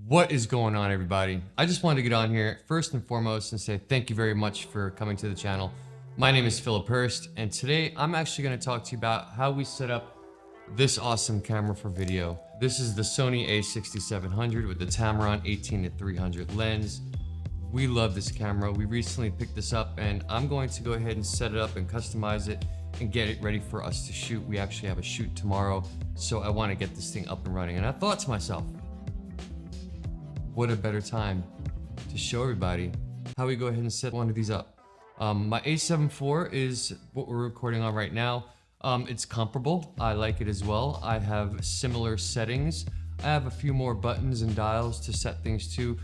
What is going on, everybody? I just wanted to get on here first and foremost and say thank you very much for coming to the channel. My name is Philip Hurst, and today I'm actually going to talk to you about how we set up this awesome camera for video. This is the Sony a6700 with the Tamron 18-300 lens. We love this camera. We recently picked this up, and I'm going to go ahead and set it up and customize it and get it ready for us to shoot. We actually have a shoot tomorrow, so I want to get this thing up and running. And I thought to myself, what a better time to show everybody how we go ahead and set one of these up. My A7 IV is what we're recording on right now. It's comparable. I like it as well. I have similar settings. I have a few more buttons and dials to set things to,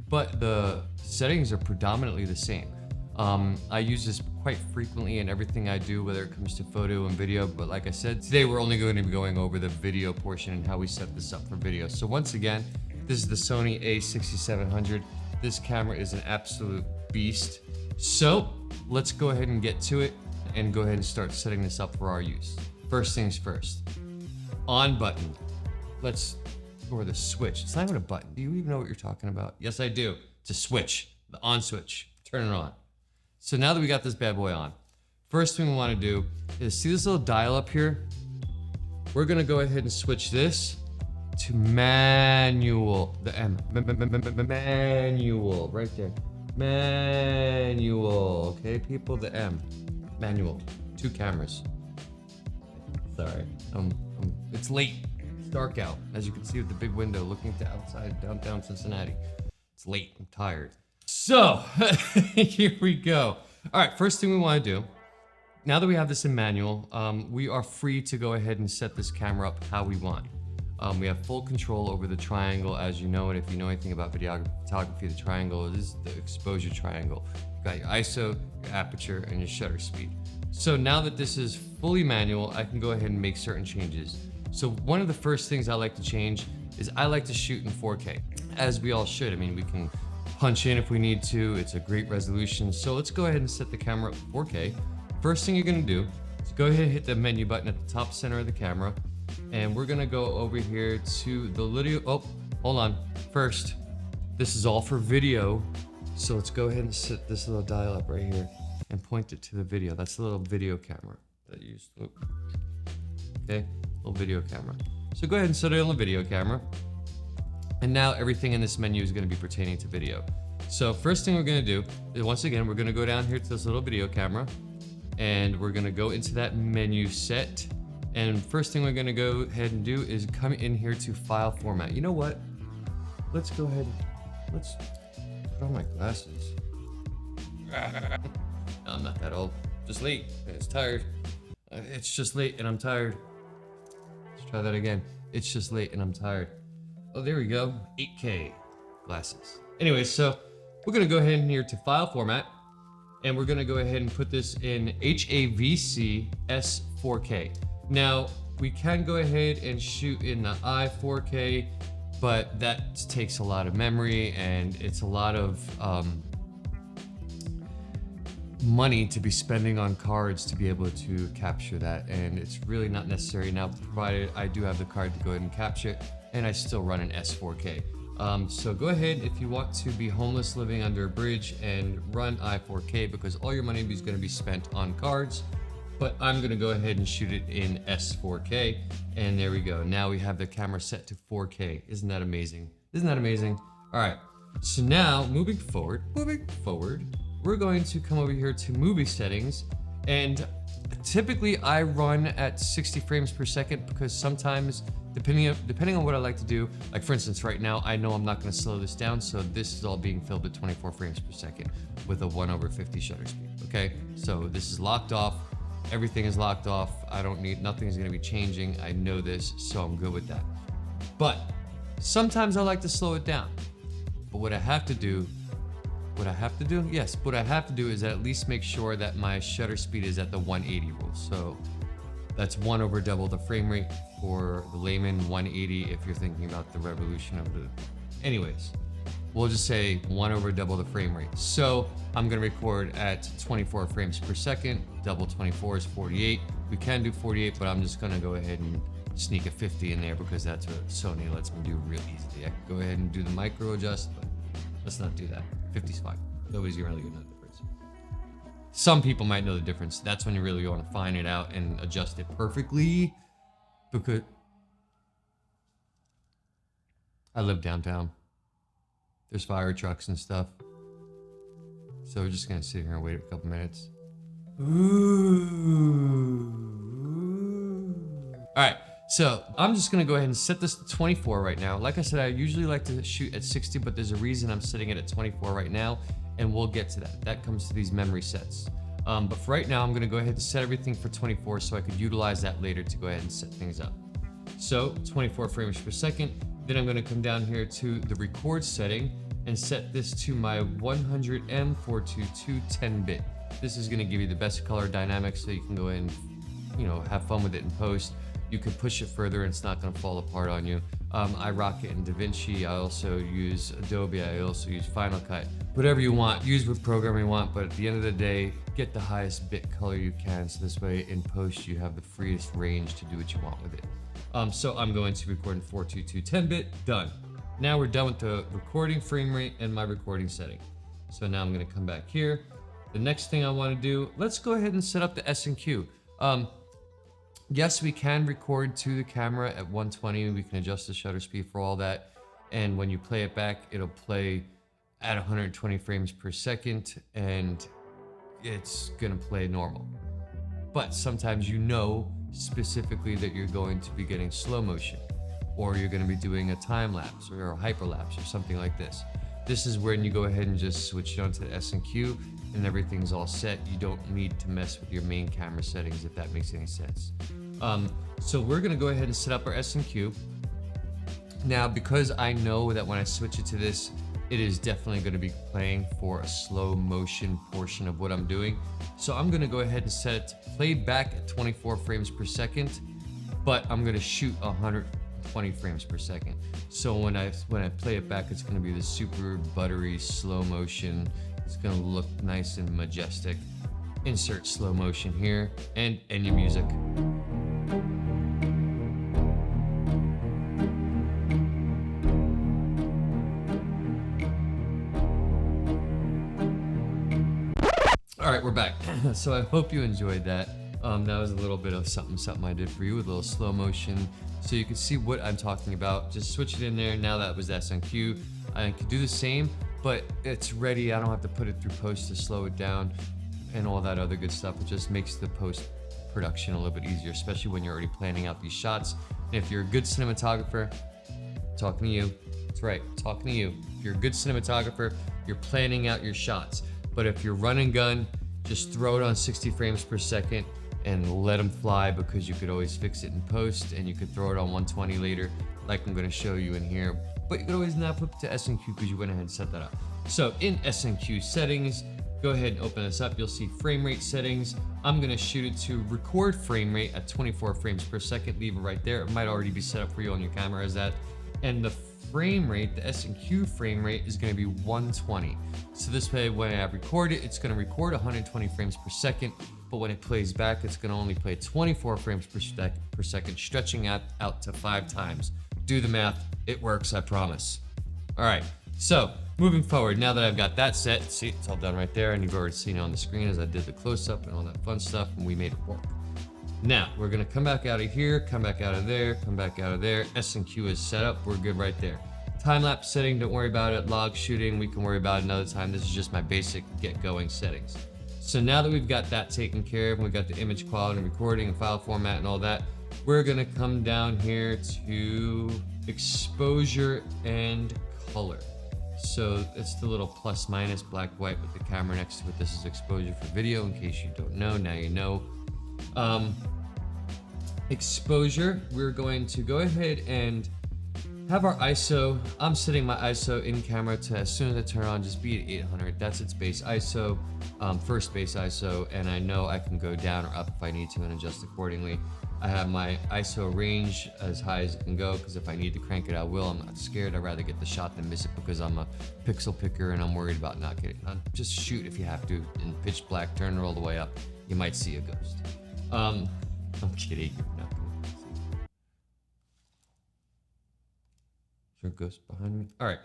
but the settings are predominantly the same. I use this quite frequently in everything I do, whether it comes to photo and video, but like I said, today we're only going to be going over the video portion and how we set this up for video. So once again, this is the Sony a6700. This camera is an absolute beast. So let's go ahead and get to it and go ahead and start setting this up for our use. First things first, on button. Let's go over the switch. It's not even a button. Do you even know what you're talking about? Yes, I do. It's a switch, the on switch. Turn it on. So now that we got this bad boy on, first thing we want to do is see this little dial up here? We're gonna go ahead and switch this to manual, the M, manual, right there, manual, okay people, the M, manual, 2 cameras. Sorry, it's late, it's dark out, as you can see with the big window looking to outside downtown Cincinnati. It's late, I'm tired. So, here we go. All right, first thing we wanna do, now that we have this in manual, we are free to go ahead and set this camera up how we want. We have full control over the triangle, as you know, and if you know anything about photography, the triangle is the exposure triangle. You've got your ISO, your aperture, and your shutter speed. So now that this is fully manual, I can go ahead and make certain changes. So one of the first things I like to change is I like to shoot in 4K, as we all should. I mean, we can punch in if we need to. It's a great resolution. So let's go ahead and set the camera up 4K. First thing you're gonna do is go ahead and hit the menu button at the top center of the camera. And we're gonna go over here to the little, oh, hold on. First, this is all for video. So let's go ahead and set this little dial up right here and point it to the video. That's the little video camera that you used. Okay, little video camera. So go ahead and set it on the video camera. And now everything in this menu is gonna be pertaining to video. So first thing we're gonna do is, once again, we're gonna go down here to this little video camera and we're gonna go into that menu set. And first thing we're gonna go ahead and do is come in here to file format. You know what? Let's go ahead, let's put on my glasses. No, I'm not that old, just late, it's tired. It's just late and I'm tired. Let's try that again. It's just late and I'm tired. Oh, there we go, 8K glasses. Anyway, so we're gonna go ahead in here to file format and we're gonna go ahead and put this in HAVC S4K. Now, we can go ahead and shoot in the i4K, but that takes a lot of memory and it's a lot of money to be spending on cards to be able to capture that, and it's really not necessary now, provided I do have the card to go ahead and capture it, and I still run an S4K. So go ahead if you want to be homeless living under a bridge and run i4K, because all your money is going to be spent on cards. But I'm gonna go ahead and shoot it in S4K, and there we go. Now we have the camera set to 4K. Isn't that amazing? Isn't that amazing? All right, so now moving forward, we're going to come over here to movie settings, and typically I run at 60 frames per second because sometimes, depending on what I like to do, like for instance, right now, I know I'm not gonna slow this down, so this is all being filmed at 24 frames per second with a 1/50 shutter speed, okay? So this is locked off. Everything is locked off. Nothing is gonna be changing. I know this, so I'm good with that. But sometimes I like to slow it down. But what I have to do is at least make sure that my shutter speed is at the 180 rule. So that's 1/double the frame rate for the layman, 180 if you're thinking about the revolution of the, anyways. We'll just say 1/double the frame rate. So I'm gonna record at 24 frames per second. Double 24 is 48. We can do 48, but I'm just gonna go ahead and sneak a 50 in there because that's what Sony lets me do real easily. I can go ahead and do the micro adjust, but let's not do that. 50's fine. Nobody's really gonna know the difference. Some people might know the difference. That's when you really want to find it out and adjust it perfectly, because I live downtown. There's fire trucks and stuff. So we're just gonna sit here and wait a couple minutes. All right, so I'm just gonna go ahead and set this to 24 right now. Like I said, I usually like to shoot at 60, but there's a reason I'm setting it at 24 right now, and we'll get to that. That comes to these memory sets. But for right now, I'm gonna go ahead and set everything for 24 so I could utilize that later to go ahead and set things up. So 24 frames per second. Then I'm gonna come down here to the record setting and set this to my 100M 422 10-bit. This is gonna give you the best color dynamics so you can go in and, you know, have fun with it in post. You can push it further and it's not gonna fall apart on you. I rock it in DaVinci. I also use Adobe. I also use Final Cut. Whatever you want, use what program you want, but at the end of the day, get the highest bit color you can, so this way in post you have the freest range to do what you want with it. So I'm going to record in 422 10-bit, done. Now we're done with the recording frame rate and my recording setting. So now I'm gonna come back here. The next thing I wanna do, let's go ahead and set up the S&Q. Yes, we can record to the camera at 120. We can adjust the shutter speed for all that. And when you play it back, it'll play at 120 frames per second and it's gonna play normal. But sometimes you know specifically that you're going to be getting slow motion, or you're gonna be doing a time lapse or a hyperlapse or something like this. This is when you go ahead and just switch it onto the S&Q and everything's all set. You don't need to mess with your main camera settings, if that makes any sense. So we're gonna go ahead and set up our S&Q. Now, because I know that when I switch it to this, it is definitely gonna be playing for a slow motion portion of what I'm doing. So I'm gonna go ahead and set it to play back at 24 frames per second, but I'm gonna shoot 120 frames per second. So when I play it back, it's gonna be the super buttery slow motion. It's gonna look nice and majestic. Insert slow motion here and end your music. All right, we're back. So I hope you enjoyed that. That was a little bit of something I did for you with a little slow motion, so you can see what I'm talking about. Just switch it in there. Now that was S&Q. I can do the same, but it's ready. I don't have to put it through post to slow it down and all that other good stuff. It just makes the post production a little bit easier, especially when you're already planning out these shots. And if you're a good cinematographer, talking to you. That's right, talking to you. If you're a good cinematographer, you're planning out your shots. But if you're run and gun, just throw it on 60 frames per second and let them fly, because you could always fix it in post and you could throw it on 120 later, like I'm gonna show you in here. But you could always now put it to S&Q because you went ahead and set that up. So in S&Q settings, go ahead and open this up. You'll see frame rate settings. I'm gonna shoot it to record frame rate at 24 frames per second. Leave it right there. It might already be set up for you on your camera as that. And the frame rate, the S&Q frame rate, is gonna be 120. So this way, when I record it, it's gonna record 120 frames per second, but when it plays back, it's gonna only play 24 frames per second, stretching out to 5 times. Do the math, it works, I promise. All right, so moving forward, now that I've got that set, see, it's all done right there, and you've already seen it on the screen as I did the close-up and all that fun stuff, and we made it work. Now, we're gonna come back out of here, come back out of there, come back out of there. S&Q is set up, we're good right there. Time-lapse setting, don't worry about it. Log shooting, we can worry about it another time. This is just my basic get-going settings. So now that we've got that taken care of, and we've got the image quality and recording and file format and all that, we're gonna come down here to exposure and color. So it's the little plus minus black white with the camera next to it. This is exposure for video, in case you don't know, now you know. Exposure, we're going to go ahead and have our ISO. I'm setting my ISO in camera to, as soon as I turn on, just be at 800. That's its base ISO, first base ISO, and I know I can go down or up if I need to and adjust accordingly. I have my ISO range as high as it can go, because if I need to crank it, I will. I'm not scared. I'd rather get the shot than miss it, because I'm a pixel picker and I'm worried about not getting it. Just shoot if you have to in pitch black, turn it all the way up. You might see a ghost. I'm kidding. You're not gonna see. there a ghost behind me? All right.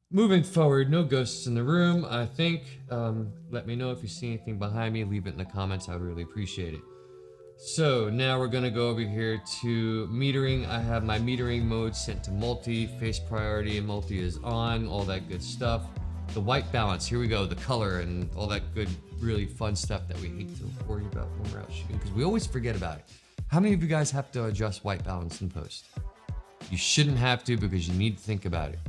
Moving forward, no ghosts in the room, I think. Let me know if you see anything behind me. Leave it in the comments. I would really appreciate it. So now we're gonna go over here to metering. I have my metering mode set to multi, face priority and multi is on, all that good stuff. The white balance, here we go, the color and all that good, really fun stuff that we hate to worry about when we're out shooting, because we always forget about it. How many of you guys have to adjust white balance in post? You shouldn't have to, because you need to think about it.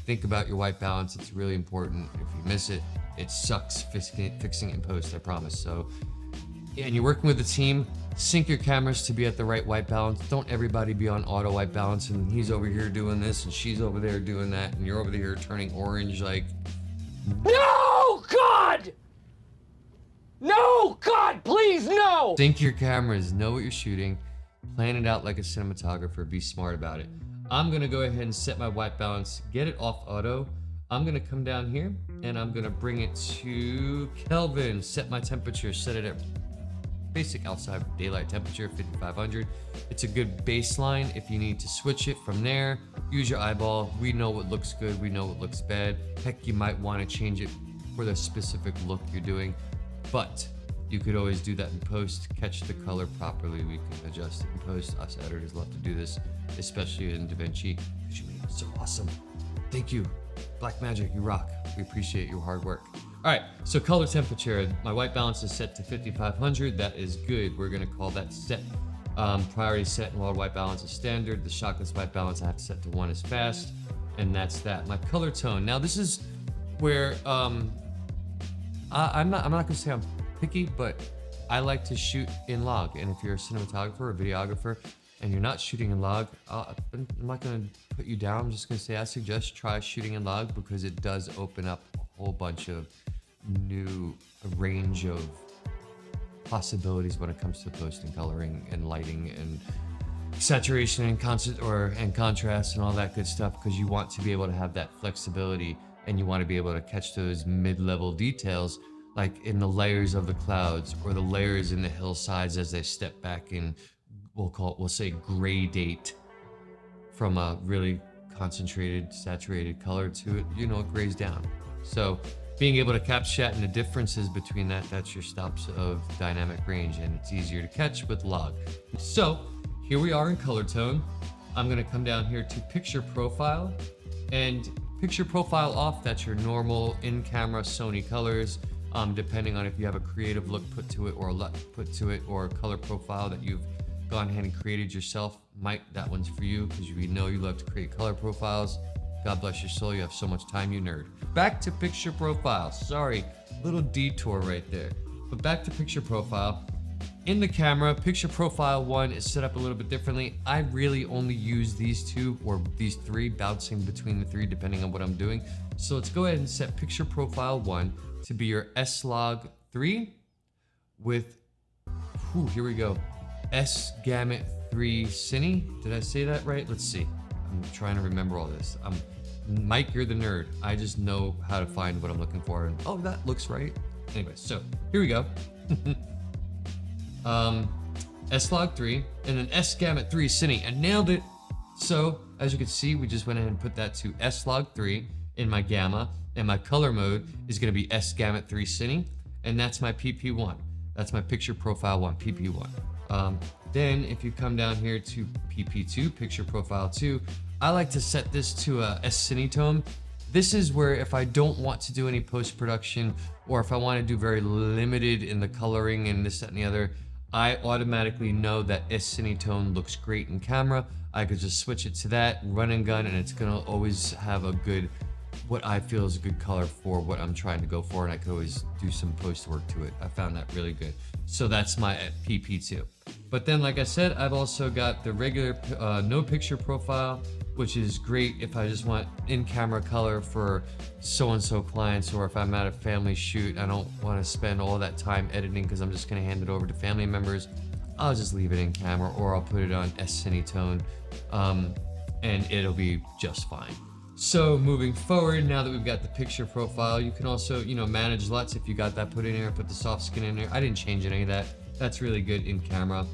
Think about your white balance, it's really important. If you miss it, it sucks fixing it in post, I promise. So, and you're working with a team, sync your cameras to be at the right white balance. Don't everybody be on auto white balance and he's over here doing this and she's over there doing that and you're over there turning orange like, no, God! No, God, please, no! Sync your cameras, know what you're shooting, plan it out like a cinematographer, be smart about it. I'm gonna go ahead and set my white balance, get it off auto. I'm gonna come down here and I'm gonna bring it to Kelvin, set my temperature, set it at basic outside daylight temperature, 5500. It's a good baseline. If you need to switch it from there, use your eyeball. We know what looks good, we know what looks bad. Heck, you might wanna change it for the specific look you're doing, but you could always do that in post, catch the color properly. We can adjust it in post. Us editors love to do this, especially in DaVinci, because you made it so awesome. Thank you. Blackmagic, you rock. We appreciate your hard work. All right, so color temperature. My white balance is set to 5500. That is good. We're gonna call that set. Priority set and world white balance is standard. The shockless white balance I have to set to 1 is fast, and that's that. My color tone. Now this is where I'm not gonna say I'm picky, but I like to shoot in log. And if you're a cinematographer or videographer and you're not shooting in log, I'm not gonna put you down. I'm just gonna say I suggest try shooting in log, because it does open up a whole bunch of new range of possibilities when it comes to post and coloring and lighting and saturation and contrast and all that good stuff, because you want to be able to have that flexibility and you want to be able to catch those mid-level details, like in the layers of the clouds or the layers in the hillsides as they step back in, we'll say gradate from a really concentrated, saturated color to it, it grays down. So being able to capture that and the differences between that's your stops of dynamic range, and it's easier to catch with log. So here we are in color tone. I'm gonna come down here to picture profile, and picture profile off, that's your normal in-camera Sony colors. Depending on if you have a creative look put to it or a LUT put to it, or a color profile that you've gone ahead and created yourself, that one's for you, because we know you love to create color profiles. God bless your soul, you have so much time, you nerd. Back to picture profile. Sorry, little detour right there. But back to picture profile. In the camera, picture profile 1 is set up a little bit differently. I really only use these 2 or these 3, bouncing between the 3 depending on what I'm doing. So let's go ahead and set picture profile 1 to be your S-Log 3 with, here we go, S-Gamut 3 Cine. Did I say that right? Let's see. I'm trying to remember all this. Mike, you're the nerd. I just know how to find what I'm looking for. And, oh, that looks right. Anyway, so here we go. S-Log 3 and then S-Gamut 3 Cine. I nailed it. So as you can see, we just went ahead and put that to S-Log 3 in my gamma, and my color mode is going to be S-Gamut 3 Cine, and that's my PP1. That's my picture profile 1, PP1. Then if you come down here to PP2, picture profile 2, I like to set this to a S-Cinetone. This is where if I don't want to do any post-production, or if I want to do very limited in the coloring and this, that, and the other, I automatically know that S-Cinetone looks great in camera. I could just switch it to that, run and gun, and it's gonna always have a good, what I feel is a good color for what I'm trying to go for, and I could always do some post work to it. I found that really good. So that's my PP2. But then, like I said, I've also got the regular no picture profile, which is great if I just want in-camera color for so-and-so clients, or if I'm at a family shoot, I don't want to spend all that time editing because I'm just going to hand it over to family members. I'll just leave it in camera, or I'll put it on S-Cinetone, and it'll be just fine. So moving forward, now that we've got the picture profile, you can also, manage LUTs if you got that put in there, put the soft skin in there. I didn't change any of that. That's really good in camera.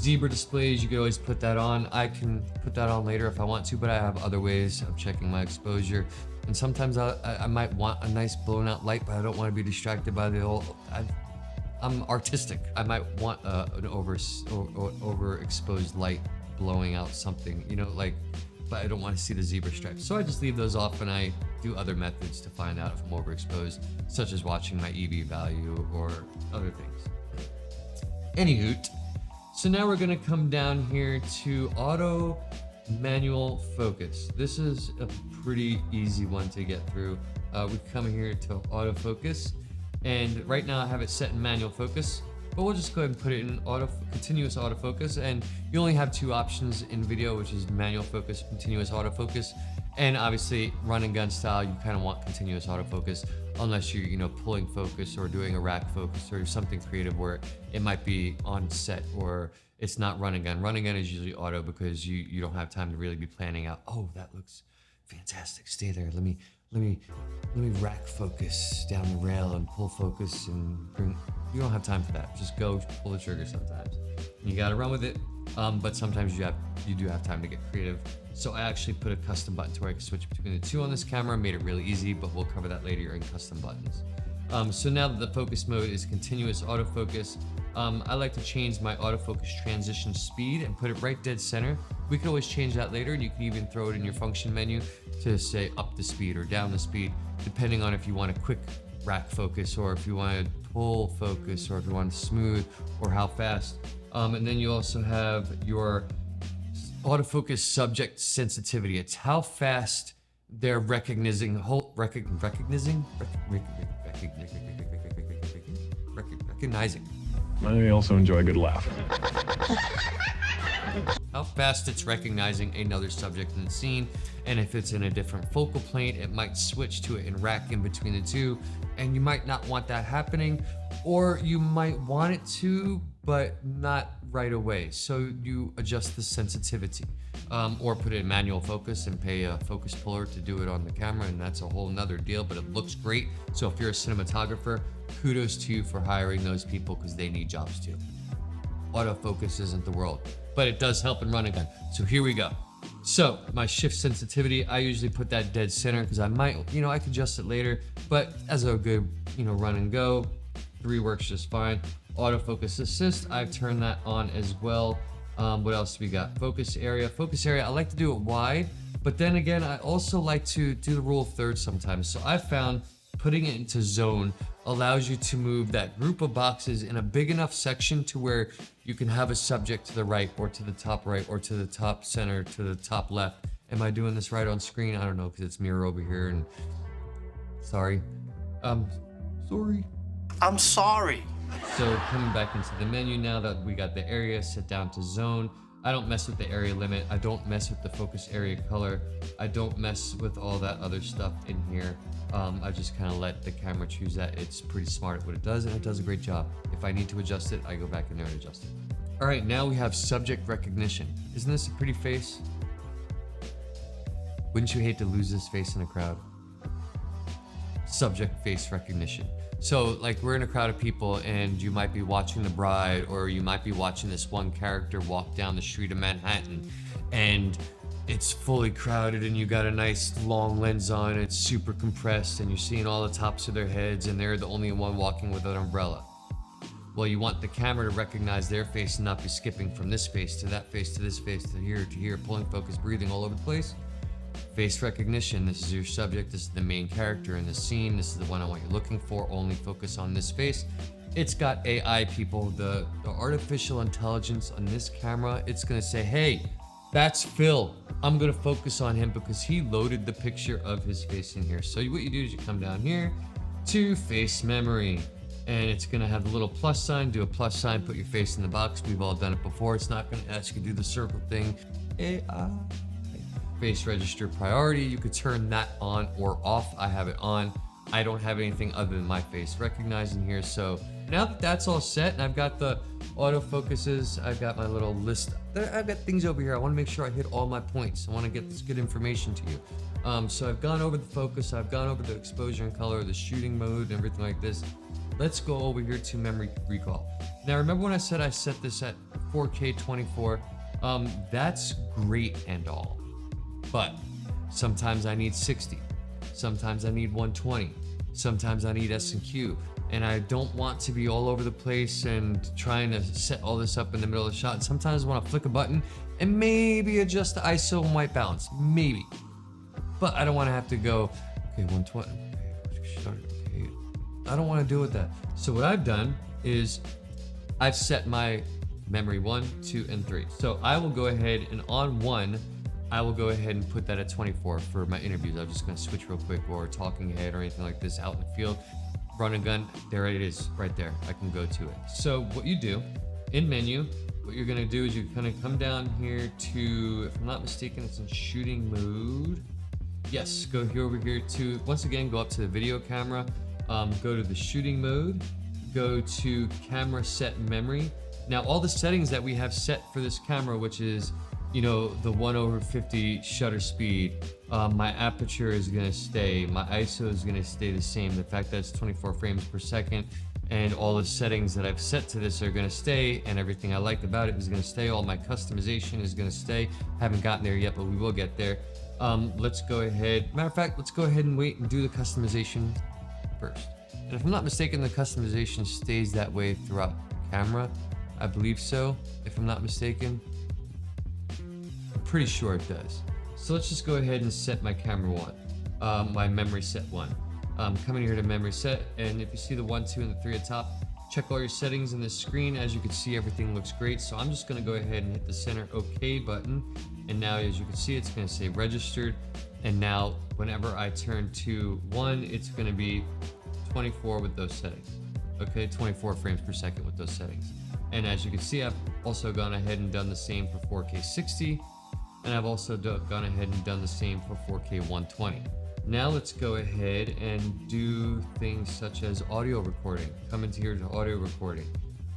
Zebra displays, you could always put that on. I can put that on later if I want to, but I have other ways of checking my exposure. And sometimes I might want a nice blown out light, but I don't want to be distracted by the old. I'm artistic. I might want an overexposed light blowing out something, you know, like, but I don't want to see the zebra stripes. So I just leave those off, and I do other methods to find out if I'm overexposed, such as watching my EV value or other things. Anywho, so now we're gonna come down here to auto manual focus. This is a pretty easy one to get through. We come here to autofocus, and right now I have it set in manual focus, but we'll just go ahead and put it in continuous autofocus. And you only have two options in video, which is manual focus, continuous autofocus. And obviously run and gun style, you kind of want continuous autofocus unless you're, you know, pulling focus or doing a rack focus or something creative where it might be on set or it's not run and gun. Run and gun is usually auto because you don't have time to really be planning out, oh, that looks fantastic, stay there, let me rack focus down the rail and pull focus and bring. You don't have time for that. Just go pull the trigger sometimes. You gotta run with it, but sometimes you do have time to get creative. So I actually put a custom button to where I can switch between the two on this camera, made it really easy, but we'll cover that later in custom buttons. So now that the focus mode is continuous autofocus, I like to change my autofocus transition speed and put it right dead center. We can always change that later, and you can even throw it in your function menu to say up the speed or down the speed, depending on if you want a quick rack focus or if you want to pull focus or if you want smooth or how fast. And then you also have your autofocus subject sensitivity. It's how fast they're recognizing. I also enjoy a good laugh. How fast it's recognizing another subject in the scene, and if it's in a different focal plane, it might switch to it and rack in between the two, and you might not want that happening, or you might want it to, but not right away. So you adjust the sensitivity, or put it in manual focus and pay a focus puller to do it on the camera, and that's a whole nother deal, but it looks great. So if you're a cinematographer, kudos to you for hiring those people because they need jobs too. Autofocus isn't the world, but it does help in run and gun. So here we go. So my shift sensitivity, I usually put that dead center because I might, you know, I can adjust it later, but as a good, you know, run and go, 3 works just fine. Autofocus assist, I've turned that on as well. What else do we got? Focus area. Focus area, I like to do it wide, but then again, I also like to do the rule of thirds sometimes. So I found putting it into zone allows you to move that group of boxes in a big enough section to where you can have a subject to the right or to the top right or to the top center to the top left. Am I doing this right on screen? I don't know because it's mirror over here and sorry. Sorry. I'm sorry. So coming back into the menu now that we got the area set down to zone, I don't mess with the area limit. I don't mess with the focus area color. I don't mess with all that other stuff in here. I just kind of let the camera choose that. It's pretty smart at what it does, and it does a great job. If I need to adjust it, I go back in there and adjust it. All right, now we have subject recognition. Isn't this a pretty face? Wouldn't you hate to lose this face in a crowd? Subject face recognition. So like we're in a crowd of people and you might be watching the bride, or you might be watching this one character walk down the street of Manhattan and it's fully crowded and you got a nice long lens on, it's super compressed and you're seeing all the tops of their heads and they're the only one walking with an umbrella. Well, you want the camera to recognize their face and not be skipping from this face to that face to this face to here, pulling focus, breathing all over the place. Face recognition, this is your subject, this is the main character in the scene, this is the one I want you looking for, only focus on this face. It's got AI people, the artificial intelligence on this camera, it's gonna say, hey, that's Phil. I'm gonna focus on him because he loaded the picture of his face in here. So what you do is you come down here to face memory, and it's gonna have the little plus sign, do a plus sign, put your face in the box. We've all done it before. It's not gonna ask you to do the circle thing. AI. Face register priority, you could turn that on or off. I have it on. I don't have anything other than my face recognized in here. So now that that's all set and I've got the autofocuses, I've got my little list. I've got things over here. I want to make sure I hit all my points. I want to get this good information to you. So I've gone over the focus, I've gone over the exposure and color, the shooting mode and everything like this. Let's go over here to memory recall. Now remember when I said I set this at 4K 24. That's great and all, but sometimes I need 60, sometimes I need 120, sometimes I need S&Q, and I don't want to be all over the place and trying to set all this up in the middle of the shot. Sometimes I want to flick a button and maybe adjust the ISO and white balance, maybe. But I don't want to have to go, okay, 120, okay. I don't want to deal with that. So what I've done is I've set my memory 1, 2, and 3. So I will go ahead and on 1, I will go ahead and put that at 24 for my interviews. I'm just gonna switch real quick while we're talking ahead or anything like this out in the field. Run and gun, there it is, right there. I can go to it. So what you do, in menu, what you're gonna do is you're gonna come down here to, if I'm not mistaken, it's in shooting mode. Yes, go here over here to, once again, go up to the video camera, go to the shooting mode, go to camera set memory. Now all the settings that we have set for this camera, which is, you know, the 1/50 shutter speed, my aperture is gonna stay, my ISO is gonna stay the same, the fact that it's 24 frames per second, and all the settings that I've set to this are gonna stay, and everything I like about it is gonna stay, all my customization is gonna stay. Haven't gotten there yet, but we will get there. Let's go ahead, matter of fact, let's go ahead and wait and do the customization first. And if I'm not mistaken, the customization stays that way throughout the camera. I believe so, if I'm not mistaken. I'm pretty sure it does. So let's just go ahead and set my camera 1, my memory set 1. Coming here to memory set, and if you see the 1, 2, and the 3 at top, check all your settings in this screen. As you can see, everything looks great. So I'm just gonna go ahead and hit the center OK button. And now, as you can see, it's gonna say registered. And now, whenever I turn to 1, it's gonna be 24 with those settings. Okay, 24 frames per second with those settings. And as you can see, I've also gone ahead and done the same for 4K 60. And I've also gone ahead and done the same for 4K 120. Now let's go ahead and do things such as audio recording. Come into here to audio recording.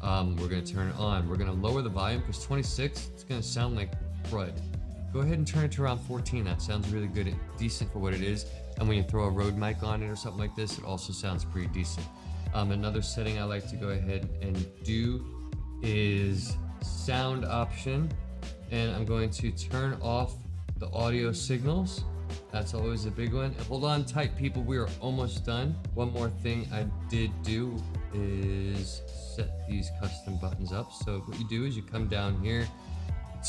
We're gonna turn it on. We're gonna lower the volume because 26, it's gonna sound like crud. Go ahead and turn it to around 14. That sounds really good, decent for what it is. And when you throw a Rode mic on it or something like this, it also sounds pretty decent. Another setting I like to go ahead and do is sound option. And I'm going to turn off the audio signals. That's always a big one. Hold on tight, people, we are almost done. One more thing I did do is set these custom buttons up. So what you do is you come down here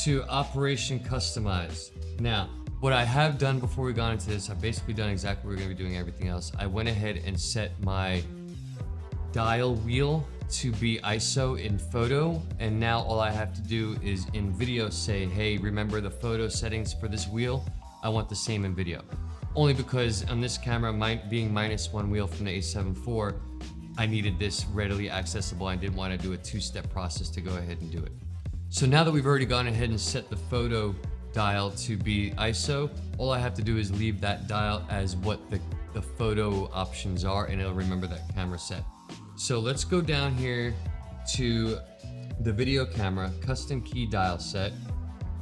to Operation Customize. Now, what I have done before we got into this, I've basically done exactly what we're gonna be doing everything else. I went ahead and set my dial wheel to be ISO in photo, and now all I have to do is in video say, hey, remember the photo settings for this wheel? I want the same in video. Only because on this camera, being -1 wheel from the A7 IV, I needed this readily accessible. I didn't want to do a 2-step process to go ahead and do it. So now that we've already gone ahead and set the photo dial to be ISO, all I have to do is leave that dial as what the photo options are, and it'll remember that camera set. So let's go down here to the video camera, custom key dial set.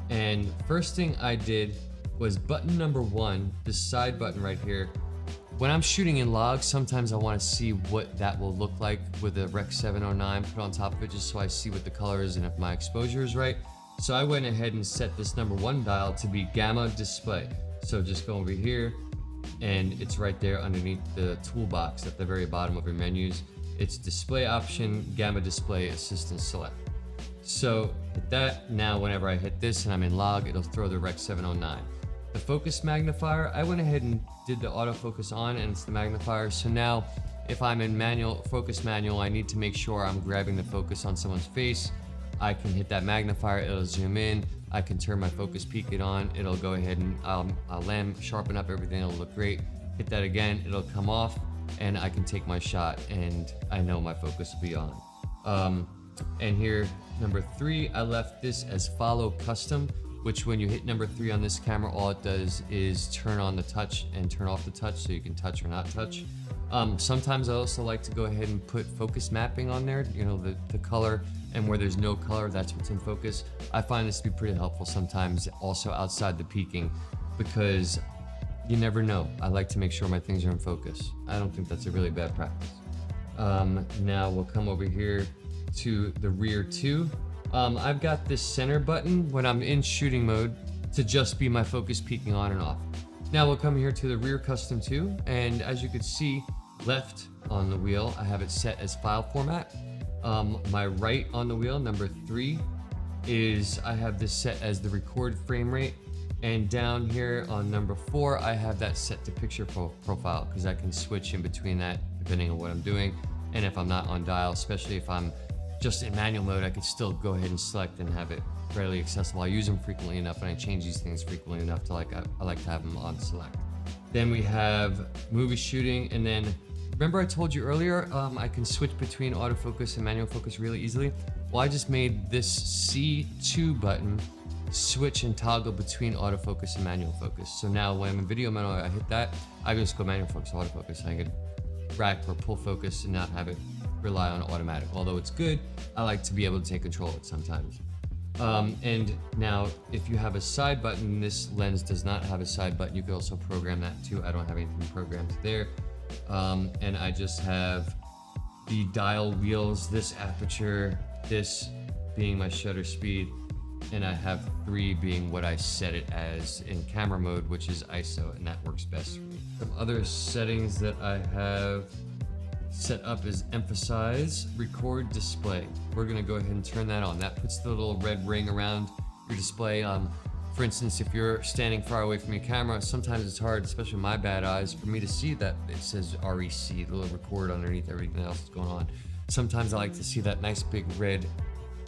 And first thing I did was button number 1, this side button right here. When I'm shooting in log, sometimes I want to see what that will look like with a Rec 709 put on top of it, just so I see what the color is and if my exposure is right. So I went ahead and set this number 1 dial to be gamma display. So just go over here, and it's right there underneath the toolbox at the very bottom of your menus. It's display option, gamma display, assistant select. So hit that. Now whenever I hit this and I'm in log, it'll throw the Rec 709. The focus magnifier, I went ahead and did the autofocus on, and it's the magnifier. So now if I'm in focus manual, I need to make sure I'm grabbing the focus on someone's face. I can hit that magnifier, it'll zoom in. I can turn my focus peak on, it'll go ahead and I'll sharpen up everything, it'll look great. Hit that again, it'll come off, and I can take my shot, and I know my focus will be on. And here, number 3, I left this as follow custom, which when you hit number 3 on this camera, all it does is turn on the touch and turn off the touch, so you can touch or not touch. Sometimes I also like to go ahead and put focus mapping on there, you know, the color, and where there's no color, that's what's in focus. I find this to be pretty helpful sometimes, also outside the peaking, because you never know. I like to make sure my things are in focus. I don't think that's a really bad practice. Now we'll come over here to the rear 2. I've got this center button when I'm in shooting mode to just be my focus peaking on and off. Now we'll come here to the rear custom 2, and as you can see, left on the wheel, I have it set as file format. My right on the wheel, number 3, is I have this set as the record frame rate. And down here on number 4, I have that set to picture profile, because I can switch in between that depending on what I'm doing. And if I'm not on dial, especially if I'm just in manual mode, I could still go ahead and select and have it readily accessible. I use them frequently enough and I change these things frequently enough to I like to have them on select. Then we have movie shooting, and then remember I told you earlier I can switch between autofocus and manual focus really easily? Well, I just made this C2 button switch and toggle between autofocus and manual focus. So now when I'm in video mode, I hit that, I can just go manual focus, autofocus, and I can rack or pull focus and not have it rely on automatic. Although it's good, I like to be able to take control of it sometimes. And now if you have a side button, this lens does not have a side button. You could also program that too. I don't have anything programmed there. And I just have the dial wheels, this aperture, this being my shutter speed, and I have 3 being what I set it as in camera mode, which is ISO, and that works best for me. Some other settings that I have set up is emphasize, record display. We're gonna go ahead and turn that on. That puts the little red ring around your display. For instance, if you're standing far away from your camera, sometimes it's hard, especially my bad eyes, for me to see that it says REC, the little record underneath everything else that's going on. Sometimes I like to see that nice big red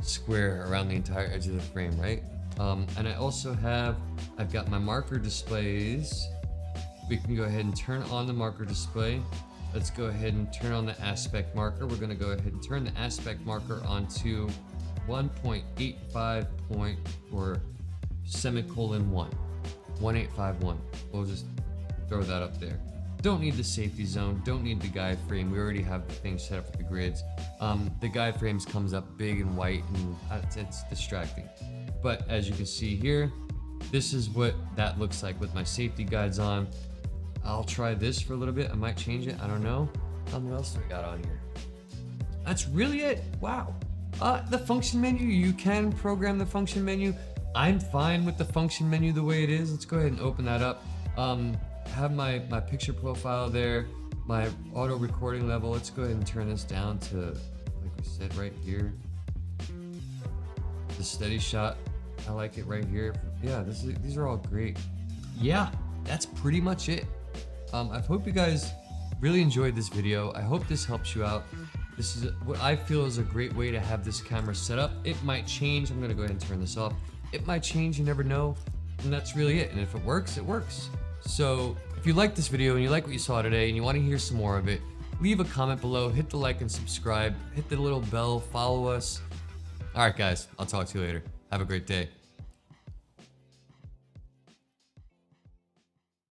square around the entire edge of the frame, right? And I also I've got my marker displays. We can go ahead and turn on the marker display. Let's go ahead and turn on the aspect marker. We're gonna go ahead and turn the aspect marker onto 1.85 or semicolon 1, 1851. We'll just throw that up there. Don't need the safety zone, don't need the guide frame. We already have the thing set up for the grids. The guide frames comes up big and white, and it's distracting. But as you can see here, this is what that looks like with my safety guides on. I'll try this for a little bit. I might change it, I don't know. What else do I got on here? That's really it, wow. The function menu, you can program the function menu. I'm fine with the function menu the way it is. Let's go ahead and open that up. Have my picture profile there, my auto recording level. Let's go ahead and turn this down to, like we said, right here. The steady shot, I like it right here. Yeah, these are all great. Yeah, that's pretty much it. I hope you guys really enjoyed this video. I hope this helps you out. This is what I feel is a great way to have this camera set up. It might change. I'm gonna go ahead and turn this off. It might change, you never know. And that's really it. And if it works, it works. So if you like this video and you like what you saw today and you want to hear some more of it, leave a comment below, hit the like and subscribe, hit the little bell, follow us. All right, guys, I'll talk to you later. Have a great day.